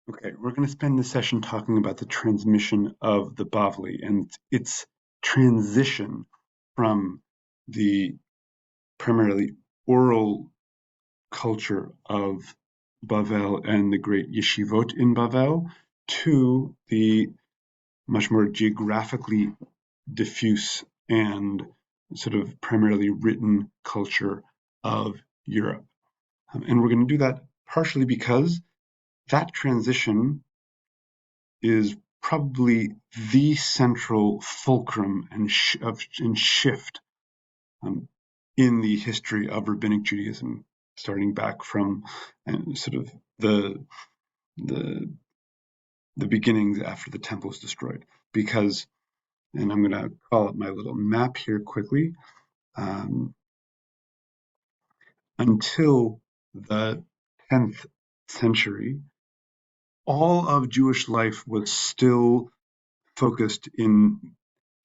Okay, we're going to spend this session talking about the transmission of the Bavli and its transition from the primarily oral culture of Bavel and the great yeshivot in Bavel to the much more geographically diffuse and sort of primarily written culture of Europe. And we're going to do that partially because that transition is probably the central fulcrum and shift um, in the history of rabbinic Judaism, starting back from sort of the the beginnings after the temple was destroyed. Because, and I'm going to call up my little map here quickly, um, until the 10th century, all of Jewish life was still focused in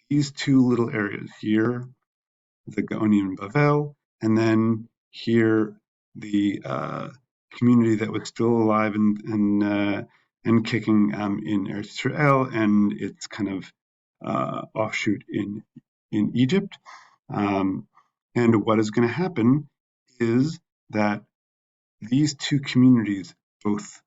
these two little areas here, the Gaonim and Bavel, and then here the community that was still alive and kicking in Eretz Israel and its kind of offshoot in Egypt. And what is going to happen is that these two communities both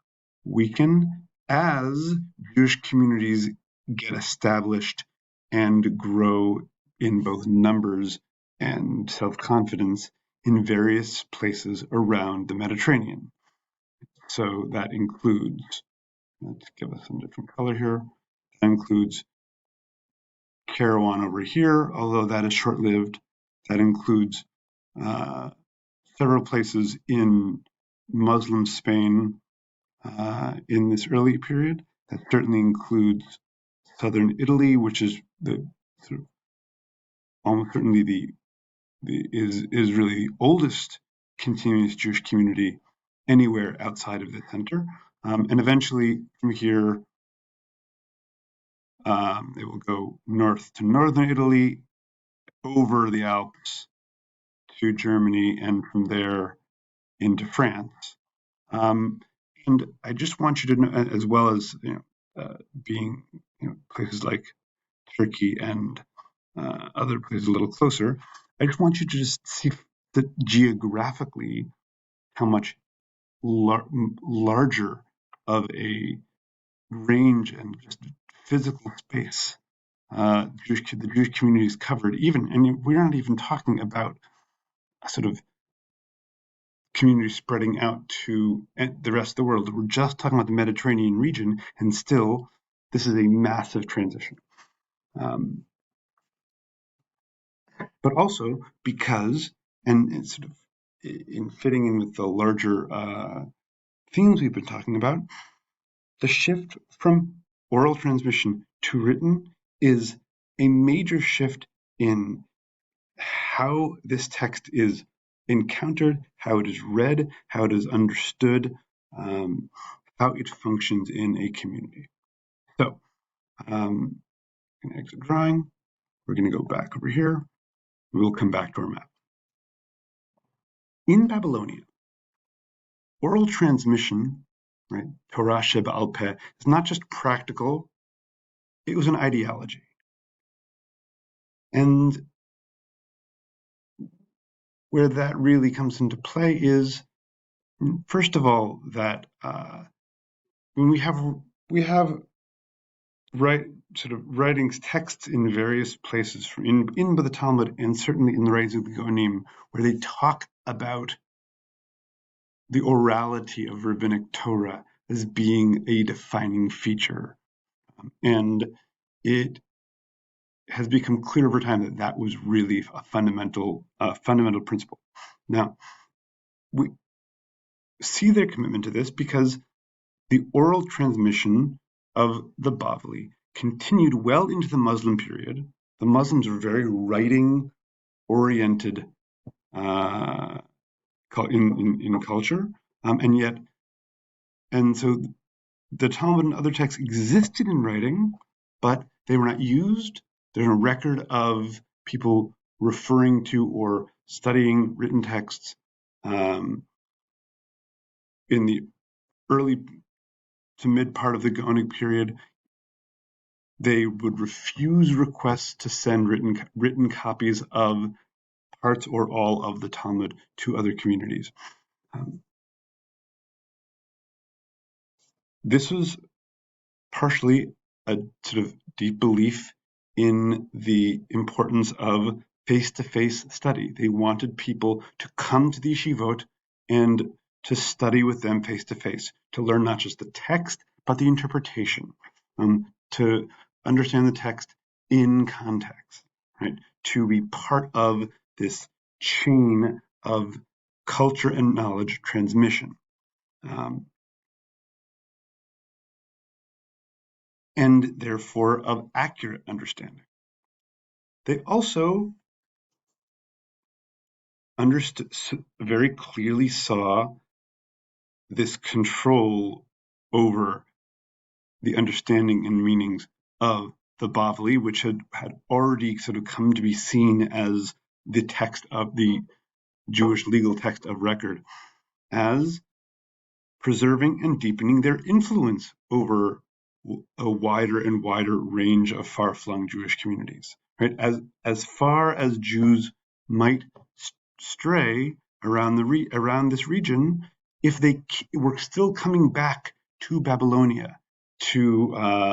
weaken as Jewish communities get established and grow in both numbers and self-confidence in various places around the Mediterranean. So that includes, let's give us some different color here, that includes Kairouan over here, although that is short-lived. That includes uh, several places in Muslim Spain in this early period. That certainly includes southern Italy, which is the sort of almost certainly is really the oldest continuous Jewish community anywhere outside of the center. And eventually from here, it will go north to northern Italy, over the Alps to Germany, and from there into France. Um, and I just want you to know, as well as being places like Turkey and other places a little closer, I just want you to just see that geographically how much larger of a range and just physical space the Jewish community is covered. Even, and we're not even talking about a sort of community spreading out to the rest of the world. We're just talking about the Mediterranean region, and still, this is a massive transition. Um, but also because, and sort of in fitting in with the larger themes we've been talking about, the shift from oral transmission to written is a major shift in how this text is encountered, how it is read, how it is understood, um, how it functions in a community. So, I'm going to exit drawing. We're going to go back over here. We'll come back to our map. In Babylonia, oral transmission, right, Torah Sheba'al Peh, is not just practical, it was an ideology. And where that really comes into play is, first of all, that when we have sort of writings, texts in various places, in the Talmud and certainly in the writings of the Gaonim, where they talk about the orality of rabbinic Torah as being a defining feature. And it has become clear over time that that was really a fundamental principle. Now, we see their commitment to this because the oral transmission of the Bavli continued well into the Muslim period. The Muslims were very writing-oriented in culture, and so the Talmud and other texts existed in writing, but they were not used. There's no record of people referring to or studying written texts in the early to mid part of the Gaonic period, they would refuse requests to send written copies of parts or all of the Talmud to other communities. This was partially a sort of deep belief in the importance of face-to-face study. They wanted people to come to the yeshivot and to study with them face-to-face, to learn not just the text, but the interpretation, to understand the text in context, right? To be part of this chain of culture and knowledge transmission. And therefore of accurate understanding. They also very clearly saw this control over the understanding and meanings of the Bavli, which had already sort of come to be seen as the text of the Jewish legal text of record, as preserving and deepening their influence over a wider and wider range of far-flung Jewish communities. Right, as far as Jews might stray around this region, if they were still coming back to Babylonia to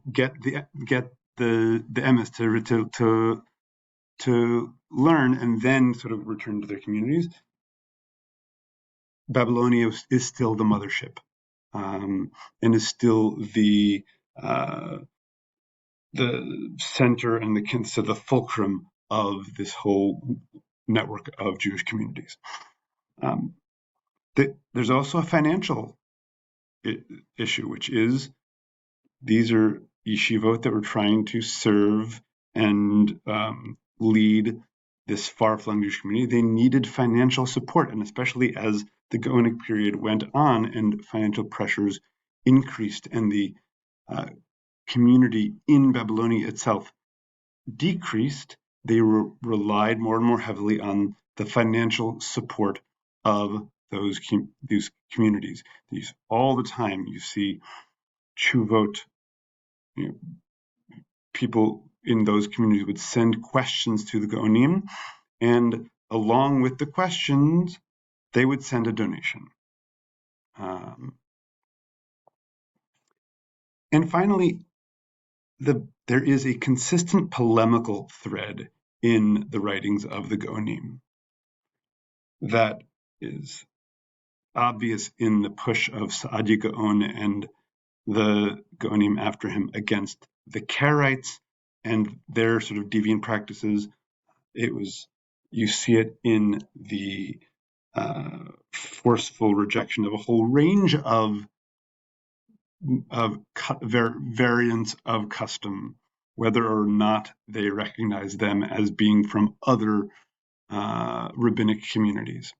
get the emes to learn and then sort of return to their communities, Babylonia is still the mothership, and is still the center and the fulcrum of this whole network of Jewish communities. There's also a financial issue, which is these are yeshivot that were trying to serve and lead this far-flung Jewish community. They needed financial support, and especially as the Gaonic period went on and financial pressures increased and the community in Babylonia itself decreased, they relied more and more heavily on the financial support of these communities. All the time you see chuvot, people in those communities would send questions to the Gaonim, and along with the questions, they would send a donation. And finally, there is a consistent polemical thread in the writings of the Gaonim that is obvious in the push of Saadia Gaon and the Gaonim after him against the Karaites and their sort of deviant practices. You see it in the forceful rejection of a whole range of variants of custom, whether or not they recognize them as being from other rabbinic communities.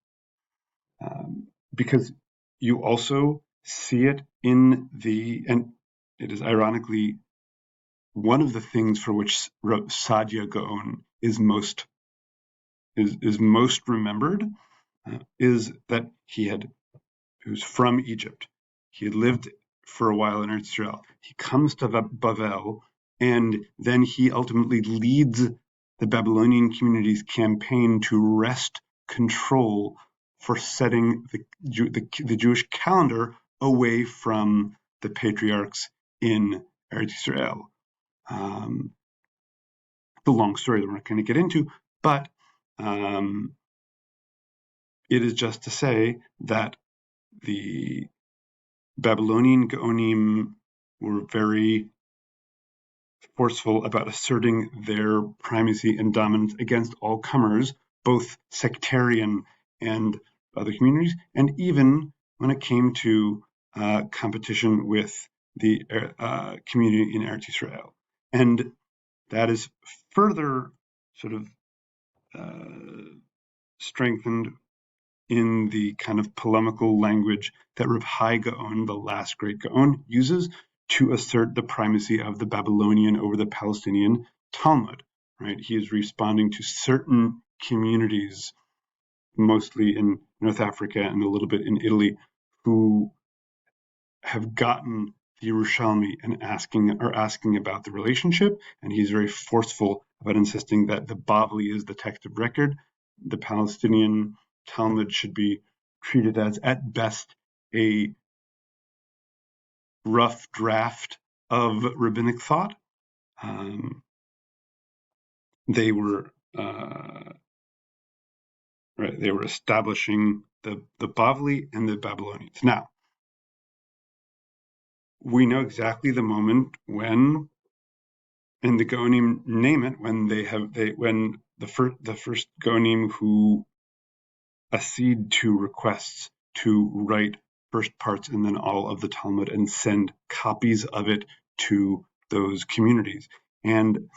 Because you also see it and it is ironically one of the things for which Saadia Gaon is most remembered, is that he was from Egypt. He had lived for a while in Eretz Israel. He comes to Bavel, and then he ultimately leads the Babylonian community's campaign to wrest control for setting the Jewish calendar away from the patriarchs in Eretz Israel. The long story that we're not going to get into, but it is just to say that the Babylonian Gaonim were very forceful about asserting their primacy and dominance against all comers, both sectarian and other communities, and even when it came to competition with the community in Eretz Israel. And that is further sort of strengthened in the kind of polemical language that Rav Hai Gaon, the last great Gaon, uses to assert the primacy of the Babylonian over the Palestinian Talmud. Right? He is responding to certain communities, mostly in North Africa and a little bit in Italy, who have gotten the Yerushalmi and asking about the relationship, and he's very forceful about insisting that the Bavli is the text of record. The Palestinian Talmud should be treated as, at best, a rough draft of rabbinic thought. They were They were establishing the Bavli and the Babylonians. Now, we know exactly the moment when, and the Gaonim name it, when the first Gaonim who accede to requests to write first parts and then all of the Talmud and send copies of it to those communities. And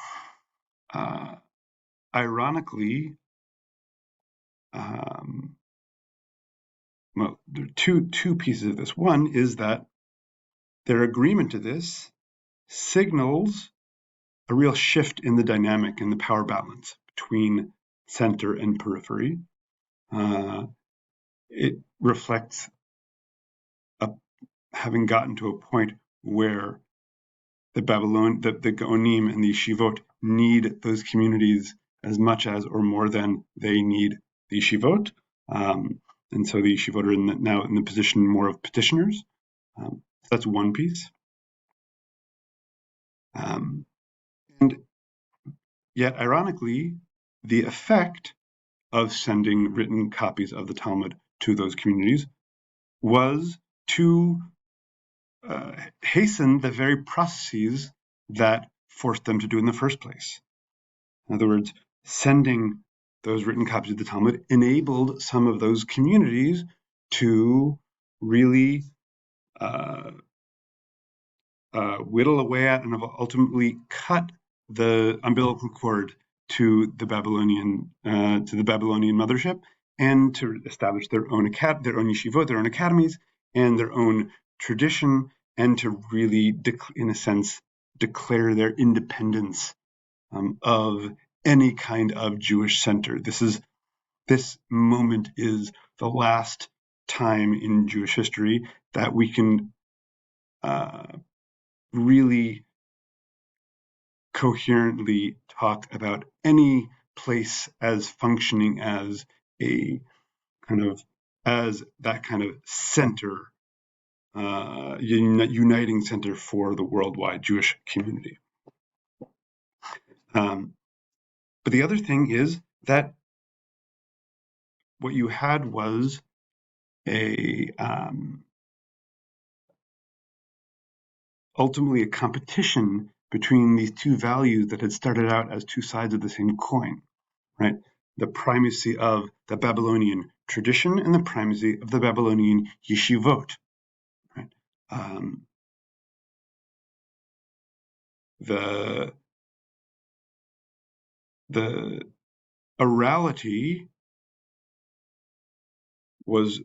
ironically, well, there are two pieces of this. One is that their agreement to this signals a real shift in the dynamic and the power balance between center and periphery. It reflects having gotten to a point where the Gaonim and the Yeshivot need those communities as much as or more than they need the Yeshivot. And so the Yeshivot are now in the position more of petitioners. So that's one piece. And yet, ironically, the effect of sending written copies of the Talmud to those communities was to hasten the very processes that forced them to do it in the first place. In other words, sending those written copies of the Talmud enabled some of those communities to really whittle away at and ultimately cut the umbilical cord to the Babylonian mothership, and to establish their own yeshivot, their own academies, and their own tradition, and to really, in a sense, declare their independence of any kind of Jewish center. This moment is the last time in Jewish history that we can really coherently talk about any place as functioning as that kind of center, uniting center for the worldwide Jewish community. But the other thing is that what you had was ultimately a competition between these two values that had started out as two sides of the same coin, right? The primacy of the Babylonian tradition and the primacy of the Babylonian yeshivot, right? The orality was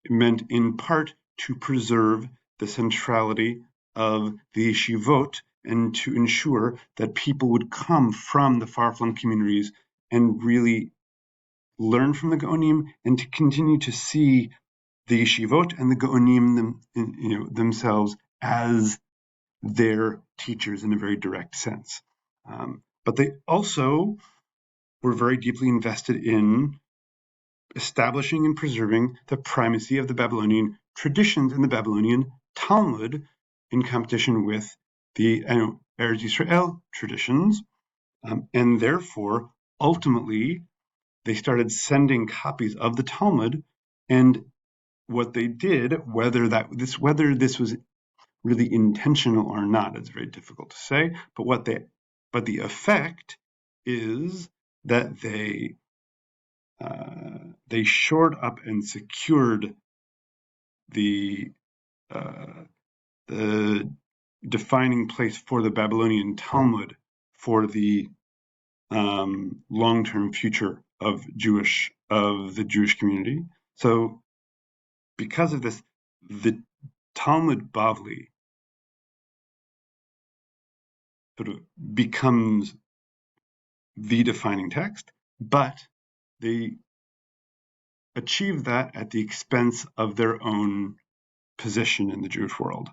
meant in part to preserve the centrality of the yeshivot and to ensure that people would come from the far-flung communities and really learn from the Gaonim and to continue to see the yeshivot and the Gaonim themselves as their teachers in a very direct sense. But they also were very deeply invested in establishing and preserving the primacy of the Babylonian traditions and the Babylonian Talmud in competition with the Eretz Yisrael traditions. And therefore, ultimately, they started sending copies of the Talmud. And what they did, whether this was really intentional or not, it's very difficult to say. But the effect is that they shored up and secured the defining place for the Babylonian Talmud for the long-term future of the Jewish community. So, because of this, the Talmud Bavli sort of becomes the defining text, but the achieved that at the expense of their own position in the Jewish world,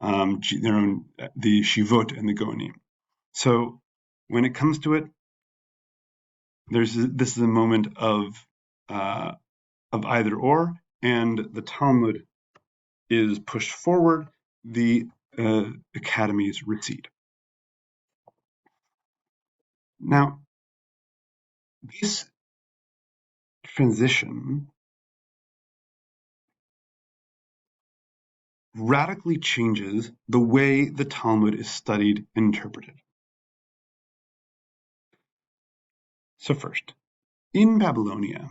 the Shivot and the Gonim. So when it comes to it, this is a moment of either or, and the Talmud is pushed forward, the academies recede. Now, this transition radically changes the way the Talmud is studied and interpreted. So first, in Babylonia,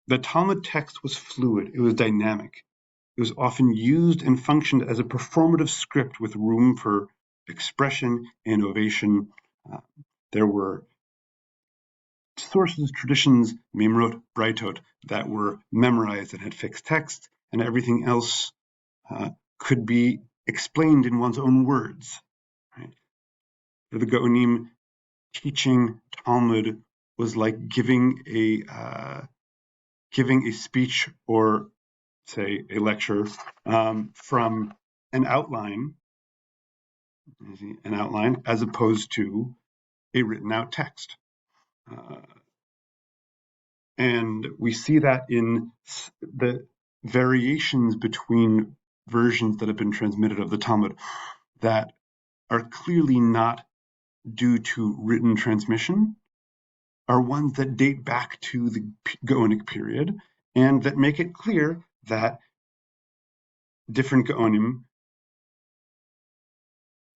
the Talmud text was fluid, it was dynamic. It was often used and functioned as a performative script with room for expression and innovation. There were sources, traditions, memrot, braitot, that were memorized and had fixed text, and everything else could be explained in one's own words. Right? For the Gaonim, teaching Talmud was like giving a speech or, say, a lecture from an outline, as opposed to a written out text. And we see that in the variations between versions that have been transmitted of the Talmud that are clearly not due to written transmission, are ones that date back to the Gaonic period and that make it clear that different Gaonim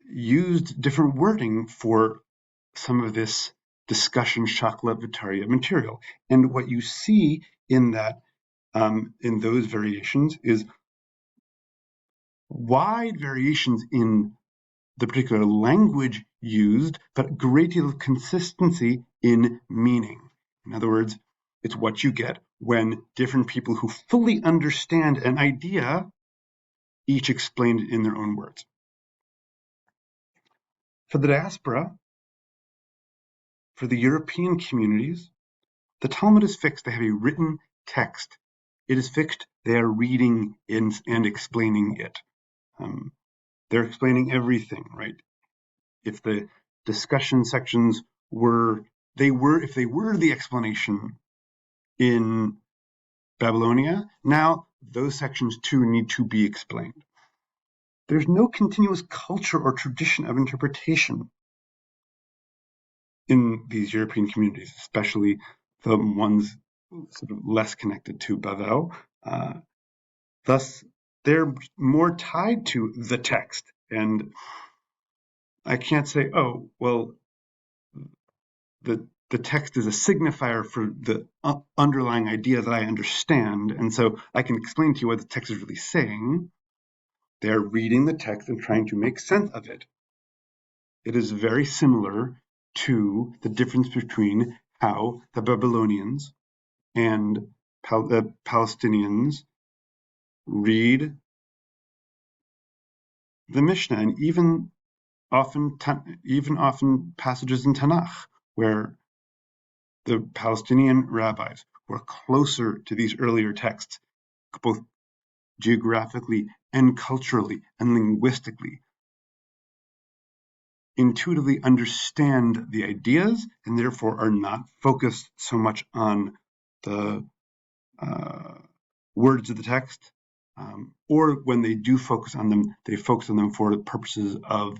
used different wording for some of this discussion shakla vitaria material. And what you see in that, in those variations, is wide variations in the particular language used, but a great deal of consistency in meaning. In other words, it's what you get when different people who fully understand an idea each explain it in their own words. For the diaspora, for the European communities, the Talmud is fixed. They have a written text. It is fixed. They are reading and explaining it. They're explaining everything, right? If the discussion sections were the explanation in Babylonia, now those sections too need to be explained. There's no continuous culture or tradition of interpretation in these European communities, especially the ones sort of less connected to Bavel. Thus, they're more tied to the text. And I can't say, oh, well, the text is a signifier for the underlying idea that I understand, and so I can explain to you what the text is really saying. They're reading the text and trying to make sense of it. It is very similar to the difference between how the Babylonians and the Palestinians read the Mishnah, and even often passages in Tanakh, where the Palestinian rabbis who are closer to these earlier texts, both geographically and culturally and linguistically, intuitively understand the ideas and therefore are not focused so much on the words of the text, or when they do focus on them, they focus on them for the purposes of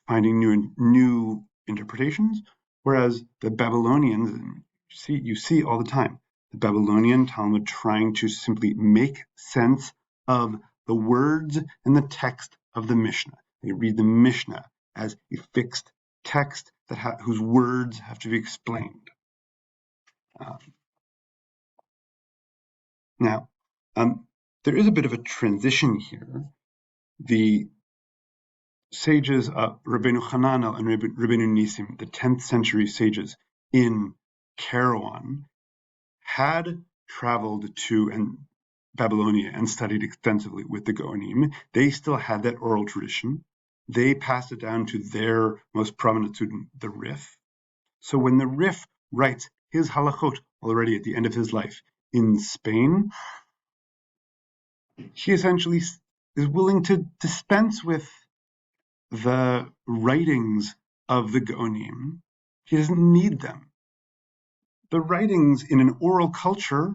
finding new interpretations. Whereas the Babylonians, you see all the time, the Babylonian Talmud trying to simply make sense of the words and the text of the Mishnah. They read the Mishnah as a fixed text whose words have to be explained. Now, there is a bit of a transition here. The sages, Rabbeinu Hananel and Rabbeinu Nisim, the 10th century sages in Kairouan, had traveled to Babylonia and studied extensively with the Gaonim. They still had that oral tradition. They passed it down to their most prominent student, the Rif. So when the Rif writes his halachot already at the end of his life in Spain, he essentially is willing to dispense with the writings of the Gaonim. He doesn't need them. The writings in an oral culture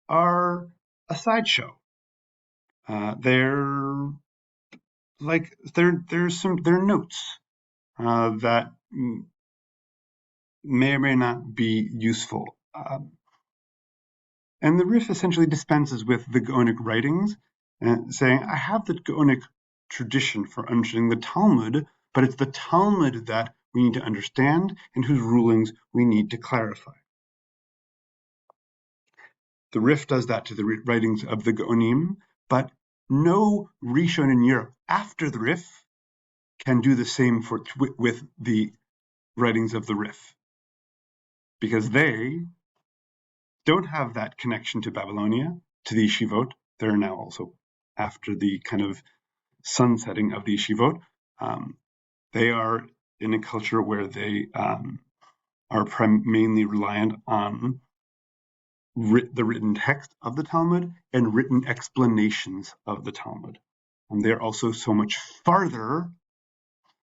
are a sideshow. They're they're notes that may or may not be useful. And the Rif essentially dispenses with the Gaonic writings, saying, I have the Gaonic tradition for understanding the Talmud, but it's the Talmud that we need to understand and whose rulings we need to clarify. The Rif does that to the writings of the Gaonim, but no Rishon in Europe after the Rif can do the same with the writings of the Rif, because they don't have that connection to Babylonia, to the yeshivot. They're now also after the kind of sunsetting of the yeshivot. They are in a culture where they are mainly reliant on the written text of the Talmud and written explanations of the Talmud. They're also so much farther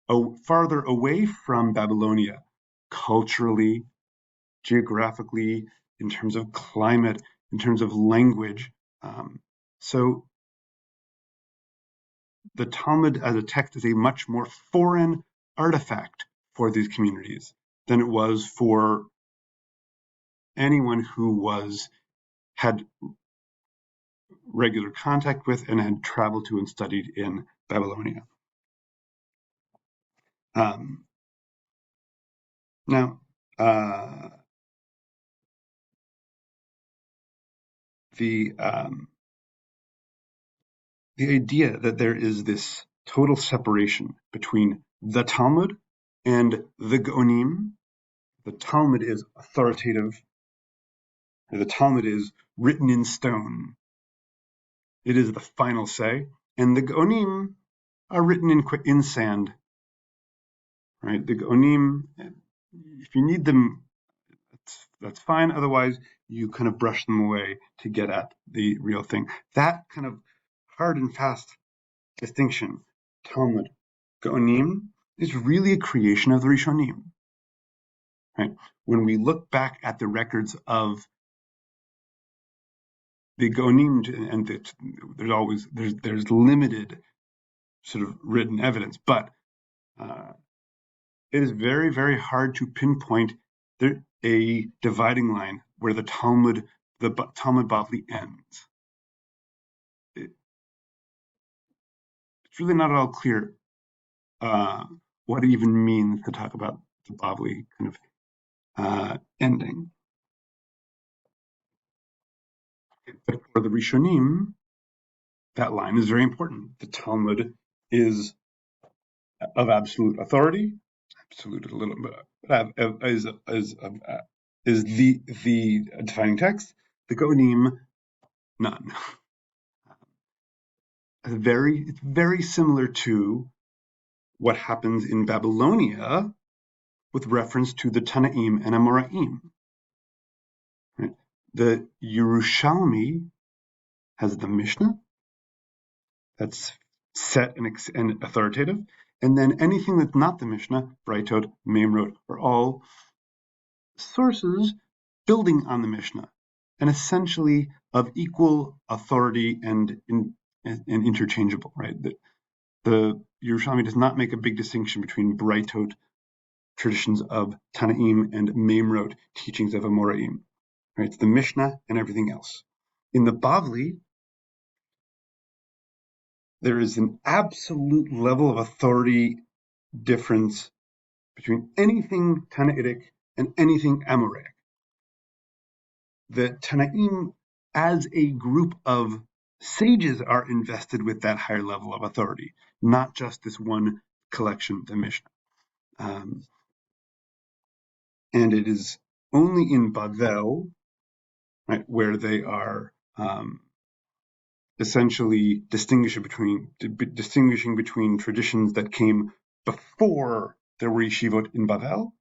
away from Babylonia, culturally, geographically, in terms of climate, in terms of language. So the Talmud as a text is a much more foreign artifact for these communities than it was for anyone who had regular contact with and had traveled to and studied in Babylonia. Now, the idea that there is this total separation between the Talmud and the Gaonim. The Talmud is authoritative. The Talmud is written in stone. It is the final say. And the Gaonim are written in sand. Right? The Gaonim, if you need them, that's fine. Otherwise, you kind of brush them away to get at the real thing. That kind of hard and fast distinction, Talmud, Gaonim, is really a creation of the Rishonim. Right? When we look back at the records of the Gaonim, and there's limited sort of written evidence, but it is very, very hard to pinpoint a dividing line where the Talmud Bavli ends. It's really not at all clear what it even means to talk about the Bavli kind of ending. But for the Rishonim, that line is very important. The Talmud is of absolute authority, absolute a little bit, is the defining text. The Gaonim, none. It's very similar to what happens in Babylonia with reference to the Tanaim and Amoraim. Right? The Yerushalmi has the Mishnah that's set and authoritative, and then anything that's not the Mishnah, Braitot, Memrot, are all sources building on the Mishnah, and essentially of equal authority and interchangeable. Right? The Yerushalmi does not make a big distinction between Braitot traditions of Tanaim and Memrot teachings of Amoraim. Right? It's the Mishnah and everything else. In the Bavli, there is an absolute level of authority difference between anything Tanaitic and anything Amoraic. The Tanaim, as a group of sages, are invested with that higher level of authority, not just this one collection, the Mishnah. And it is only in Bavel, right, where they are essentially distinguishing between traditions that came before there were yeshivot in Bavel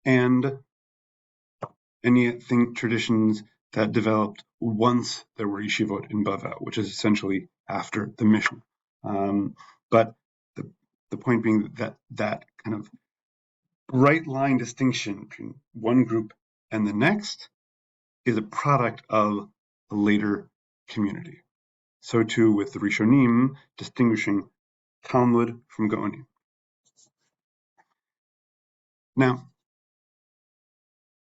and traditions that developed once there were yeshivot in Bavel, which is essentially after the Mishnah. But the point being that kind of bright line distinction between one group and the next is a product of a later community. So too with the Rishonim distinguishing Talmud from Gaonim. Now,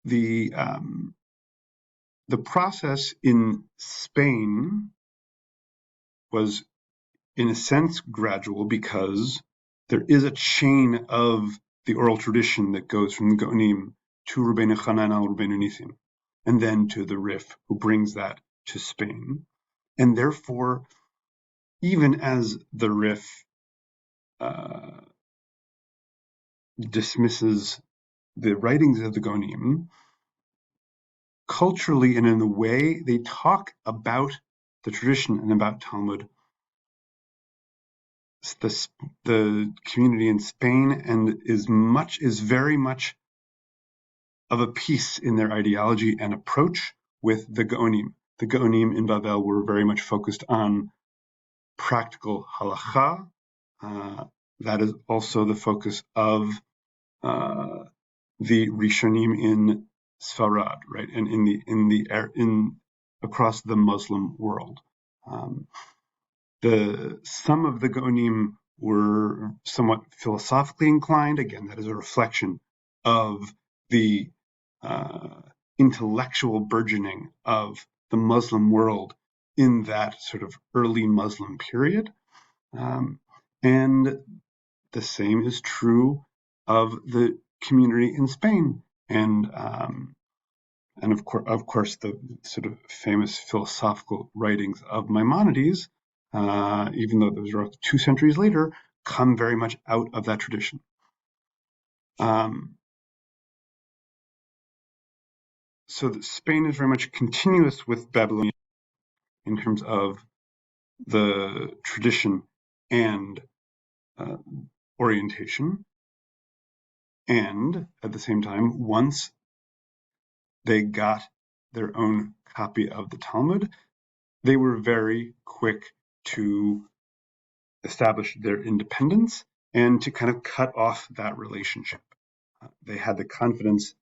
the process in Spain was, in a sense, gradual because there is a chain of the oral tradition that goes from the Gaonim to Rabbeinu Hanan al Rabbeinu Nisim, and then to the Rif, who brings that to Spain. And therefore, even as the Rif dismisses the writings of the Gaonim, culturally and in the way they talk about the tradition and about Talmud, the community in Spain and is very much of a piece in their ideology and approach with the Gaonim. The Gaonim in Bavel were very much focused on practical halacha. That is also the focus of the Rishonim in Sfarad, right, and in across the Muslim world. Some of the Gaonim were somewhat philosophically inclined. Again, that is a reflection of the intellectual burgeoning of the Muslim world in that sort of early Muslim period. And the same is true of the community in Spain, and of course the sort of famous philosophical writings of Maimonides, even though those are 2 centuries later, come very much out of that tradition. So that Spain is very much continuous with Babylonia in terms of the tradition and orientation. And at the same time, once they got their own copy of the Talmud, they were very quick to establish their independence and to kind of cut off that relationship. They had the confidence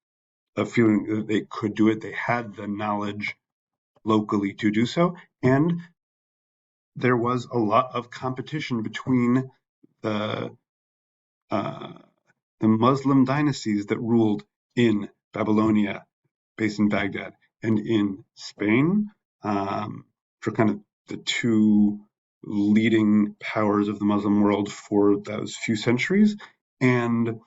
of feeling that they could do it. They had the knowledge locally to do so. And there was a lot of competition between the Muslim dynasties that ruled in Babylonia, based in Baghdad, and in Spain, for kind of the 2 leading powers of the Muslim world for those few centuries. And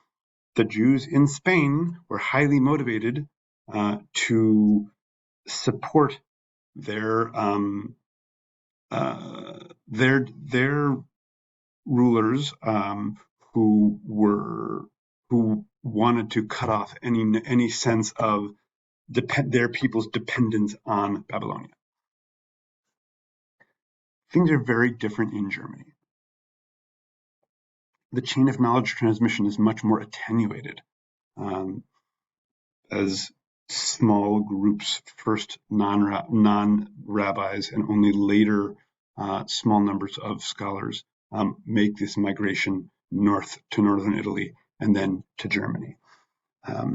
the Jews in Spain were highly motivated to support their rulers, who wanted to cut off any sense of their people's dependence on Babylonia. Things are very different in Germany. The chain of knowledge transmission is much more attenuated, as small groups, first non-rabbis, and only later small numbers of scholars make this migration north to northern Italy and then to Germany. At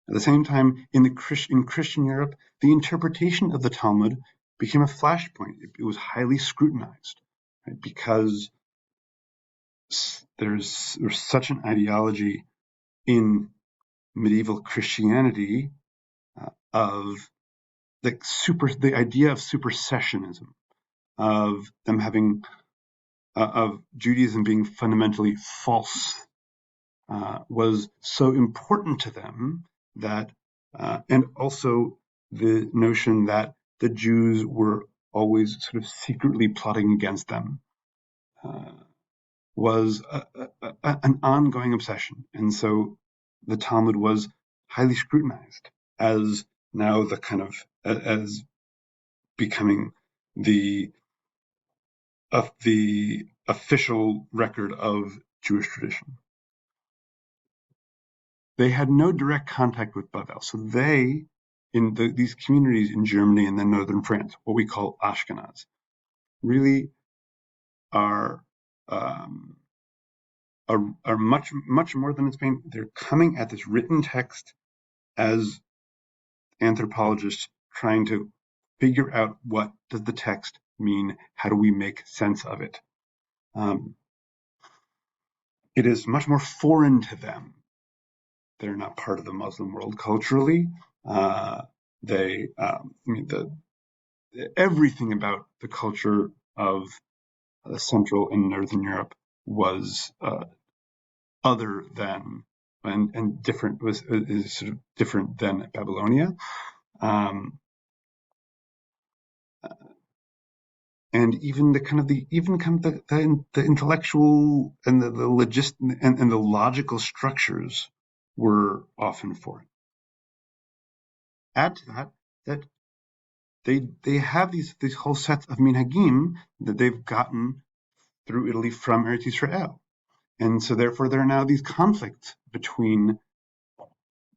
the same time, in Christian Europe, the interpretation of the Talmud became a flashpoint. It was highly scrutinized, right? Because there's such an ideology in medieval Christianity of the idea of supersessionism, of them having of Judaism being fundamentally false, was so important to them that, and also the notion that the Jews were always sort of secretly plotting against them, was an ongoing obsession. And so the Talmud was highly scrutinized as now the kind of, as becoming the official record of Jewish tradition. they had no direct contact with Bavel. So they, in these communities in Germany and then northern France, what we call Ashkenaz, really are um, are much more than in Spain. They're coming at this written text as anthropologists trying to figure out what does the text mean, how do we make sense of it. It is much more foreign to them. They're not part of the Muslim world culturally. Everything about the culture of Central and Northern Europe was other than and different, is sort of different than Babylonia. And even the intellectual and and the logical structures were often foreign. Add to that they have these whole sets of minhagim that they've gotten through Italy from Eretz Israel, and so therefore there are now these conflicts between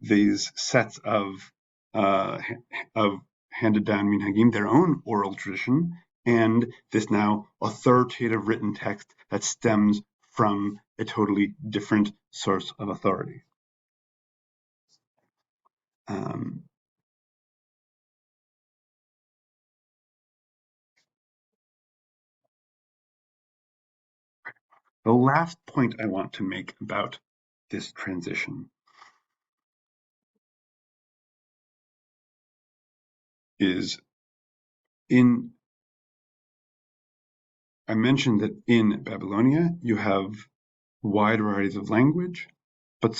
these sets of handed down minhagim, their own oral tradition, and this now authoritative written text that stems from a totally different source of authority. The last point I want to make about this transition is I mentioned that in Babylonia you have wide varieties of language, but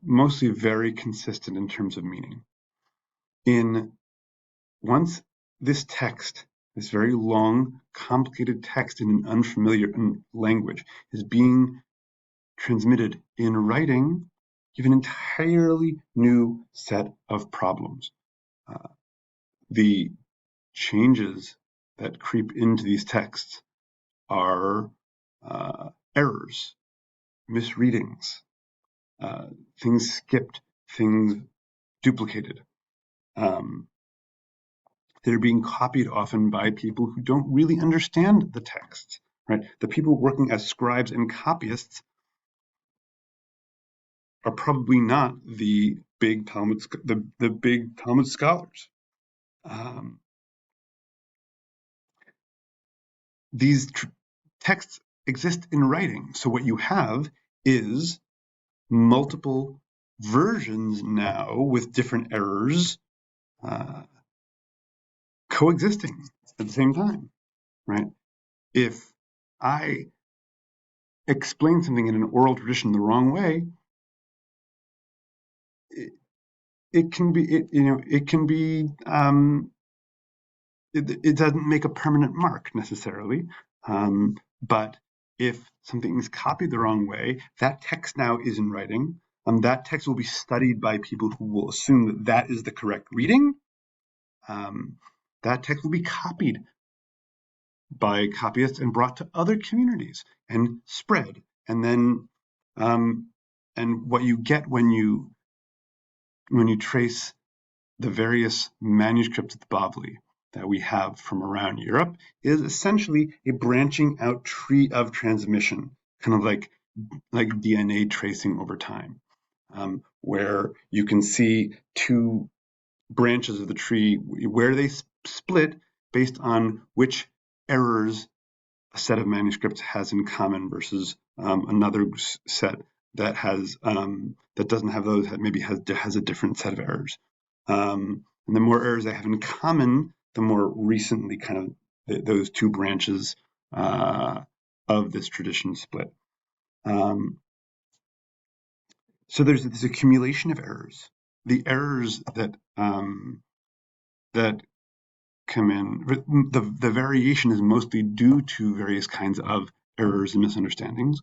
mostly very consistent in terms of meaning. Once this text, this very long, complicated text in an unfamiliar language, is being transmitted in writing, you have an entirely new set of problems. The changes that creep into these texts are errors, misreadings, things skipped, things duplicated. They're being copied often by people who don't really understand the text, right? The people working as scribes and copyists are probably not the big Talmud scholars. These texts exist in writing, so what you have is multiple versions now with different errors coexisting at the same time, right? If I explain something in an oral tradition the wrong way, it doesn't make a permanent mark necessarily. But if something is copied the wrong way, that text now is in writing. That text will be studied by people who will assume that that is the correct reading. That text will be copied by copyists and brought to other communities and spread. And then, and what you get when you trace the various manuscripts of the Bavli that we have from around Europe is essentially a branching out tree of transmission, kind of like DNA tracing over time, where you can see two branches of the tree where they split based on which errors a set of manuscripts has in common versus another set that doesn't have those, that maybe has a different set of errors. And the more errors they have in common, the more recently kind of those two branches of this tradition split. So there's this accumulation of errors. The errors that come in, the variation is mostly due to various kinds of errors and misunderstandings,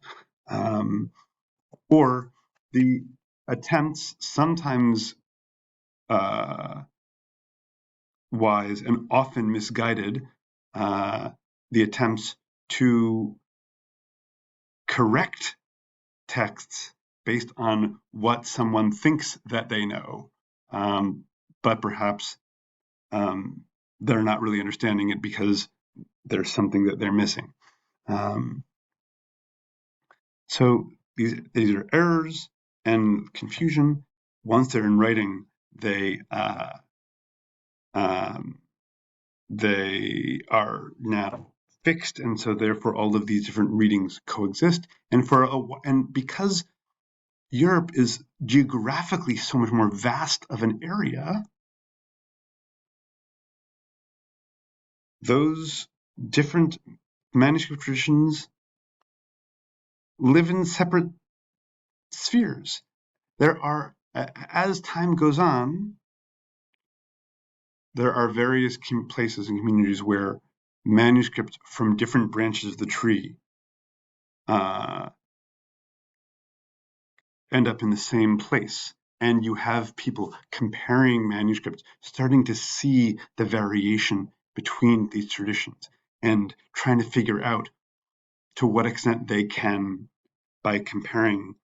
or the attempts, sometimes wise and often misguided, the attempts to correct texts based on what someone thinks that they know, but perhaps they're not really understanding it because there's something that they're missing. So these are errors and confusion. Once they're in writing, they are now fixed, and so therefore all of these different readings coexist. And because Europe is geographically so much more vast of an area, those different manuscript traditions live in separate spheres. There are, as time goes on, there are various places and communities where manuscripts from different branches of the tree end up in the same place. And you have people comparing manuscripts, starting to see the variation between these traditions and trying to figure out to what extent they can, by comparing,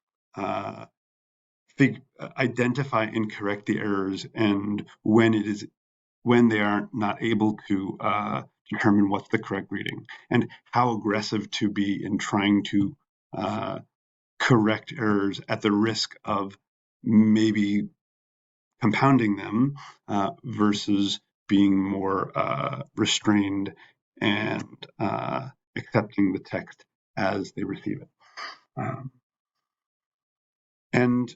identify and correct the errors, and when they are not able to determine what's the correct reading, and how aggressive to be in trying to correct errors at the risk of maybe compounding them versus being more restrained and accepting the text as they receive it. And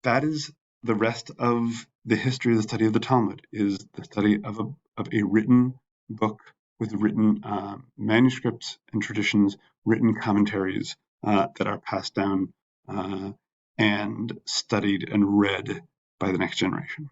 that is the rest of the history of the study of the Talmud, is the study of a written book with written manuscripts and traditions, written commentaries that are passed down and studied and read by the next generation.